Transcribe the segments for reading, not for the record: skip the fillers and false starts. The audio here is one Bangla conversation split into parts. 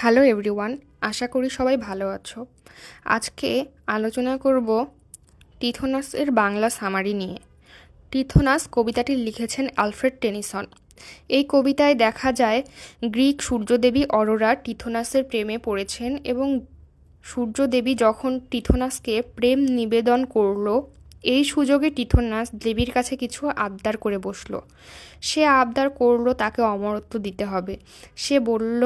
হ্যালো এভরিওয়ান, আশা করি সবাই ভালো আছো। আজকে আলোচনা করব টিথোনাসের বাংলা সামারি নিয়ে। টিথোনাস কবিতাটি লিখেছেন আলফ্রেড টেনিসন। এই কবিতায় দেখা যায় গ্রিক সূর্যদেবী অরোরা টিথোনাসের প্রেমে পড়েছেন এবং সূর্যদেবী যখন টিথোনাসকে প্রেম নিবেদন করলো, এই সুযোগে টিথোনাস দেবীর কাছে কিছু আবদার করে বসলো। সে আবদার করলো তাকে অমরত্ব দিতে হবে। সে বলল,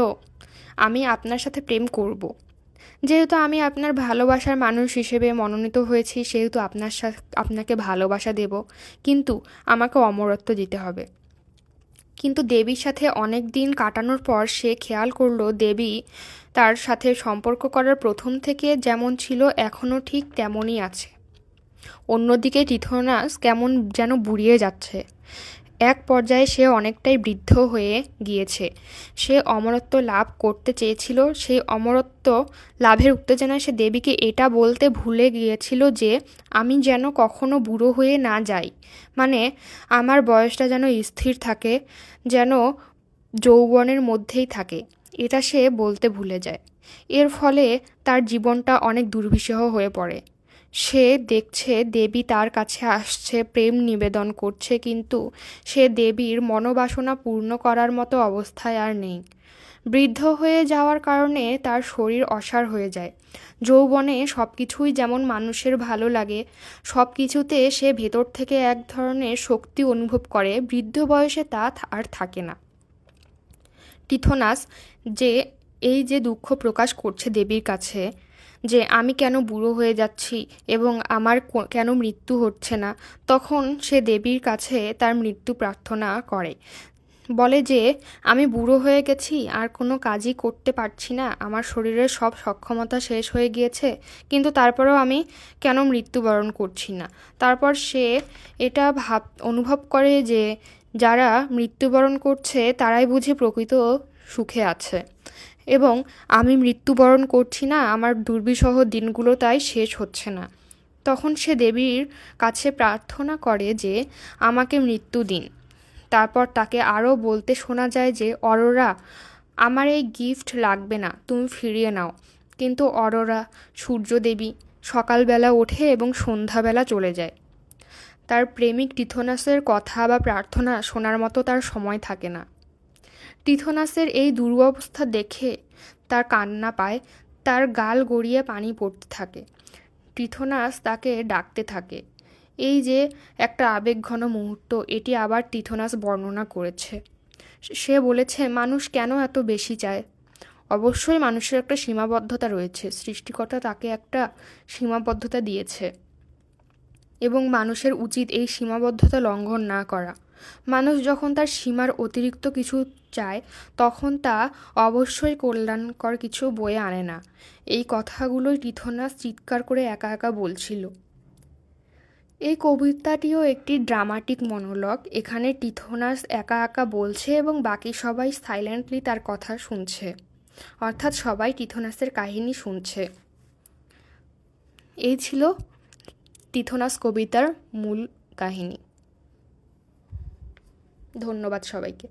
আমি আপনার সাথে প্রেম করব। যেহেতু আমি আপনার ভালোবাসার মানুষ হিসেবে মনোনীত হয়েছি, সেহেতু আপনাকে ভালোবাসা দেব, কিন্তু আমাকে অমরত্ব দিতে হবে। কিন্তু দেবীর সাথে অনেক দিন কাটানোর পর সে খেয়াল করলো দেবী তার সাথে সম্পর্ক করার প্রথম থেকে যেমন ছিল এখনও ঠিক তেমনই আছে। অন্যদিকে টিথোনাস কেমন যেন বুড়িয়ে যাচ্ছে। এক পর্যায়ে সে অনেকটাই বৃদ্ধ হয়ে গিয়েছে। সে অমরত্ব লাভ করতে চেয়েছিল। সেই অমরত্ব লাভের উত্তেজনায় সে দেবীকে এটা বলতে ভুলে গিয়েছিল যে আমি যেন কখনো বুড়ো হয়ে না যাই, মানে আমার বয়সটা যেন স্থির থাকে, যেন যৌবনের মধ্যেই থাকে, এটা সে বলতে ভুলে যায়। এর ফলে তার জীবনটা অনেক দুর্বিষহ হয়ে পড়ে। সে দেখছে দেবী তার কাছে আসছে, প্রেম নিবেদন করছে, কিন্তু সে দেবীর মনোবাসনা পূর্ণ করার মতো অবস্থায় আর নেই। বৃদ্ধ হয়ে যাওয়ার কারণে তার শরীর অসাড় হয়ে যায়। যৌবনে সব কিছুই যেমন মানুষের ভালো লাগে, সব কিছুতে সে ভেতর থেকে এক ধরনের শক্তি অনুভব করে, বৃদ্ধ বয়সে তা আর থাকে না। টিথোনাস এই যে দুঃখ প্রকাশ করছে দেবীর কাছে যে আমি কেন বুড়ো হয়ে যাচ্ছি এবং আমার কেন মৃত্যু হচ্ছে না, তখন সে দেবীর কাছে তার মৃত্যু প্রার্থনা করে। বলে যে আমি বুড়ো হয়ে গেছি, আর কোনো কাজই করতে পারছি না, আমার শরীরের সব সক্ষমতা শেষ হয়ে গিয়েছে, কিন্তু তারপরেও আমি কেন মৃত্যুবরণ করছি না। তারপর সে এটা অনুভব করে যে যারা মৃত্যুবরণ করছে তারাই বুঝি প্রকৃত সুখে আছে, এবং আমি মৃত্যুবরণ করছি না, আমার দুর্বিষহ দিনগুলো তাই শেষ হচ্ছে না। তখন সে দেবীর কাছে প্রার্থনা করে যে আমাকে মৃত্যু দিন। তারপর তাকে আরও বলতে শোনা যায় যে অরোরা, আমার এই গিফট লাগবে না, তুমি ফিরিয়ে নাও। কিন্তু অরোরা, সূর্যদেবী, সকালবেলা ওঠে এবং সন্ধ্যাবেলা চলে যায়। তার প্রেমিক টিথোনাসের কথা বা প্রার্থনা শোনার মতো তার সময় থাকে না। টিথোনাসের এই দুরবস্থা দেখে তার কান্না পায়, তার গাল গড়িয়ে পানি পড়তে থাকে। টিথোনাস তাকে ডাকতে থাকে। এই যে একটা আবেগঘন মুহূর্ত, এটি আবার টিথোনাস বর্ণনা করেছে। সে বলেছে মানুষ কেন এত বেশি চায়। অবশ্যই মানুষের একটা সীমাবদ্ধতা রয়েছে, সৃষ্টিকর্তা তাকে একটা সীমাবদ্ধতা দিয়েছে এবং মানুষের উচিত এই সীমাবদ্ধতা লঙ্ঘন না করা। মানুষ যখন তার সীমার অতিরিক্ত কিছু চায়, তখন তা অবশ্যই কল্যাণকর কিছু বয়ে আনে না। এই কথাগুলোই টিথোনাস চিৎকার করে একা একা বলছিল। এই কবিতাটিও একটি ড্রামাটিক মনোলগ। এখানে টিথোনাস একা একা বলছে এবং বাকি সবাই সাইলেন্টলি তার কথা শুনছে, অর্থাৎ সবাই টিথোনাসের কাহিনী শুনছে। এই ছিল টিথোনাস কবিতার মূল কাহিনী। ধন্যবাদ সবাইকে।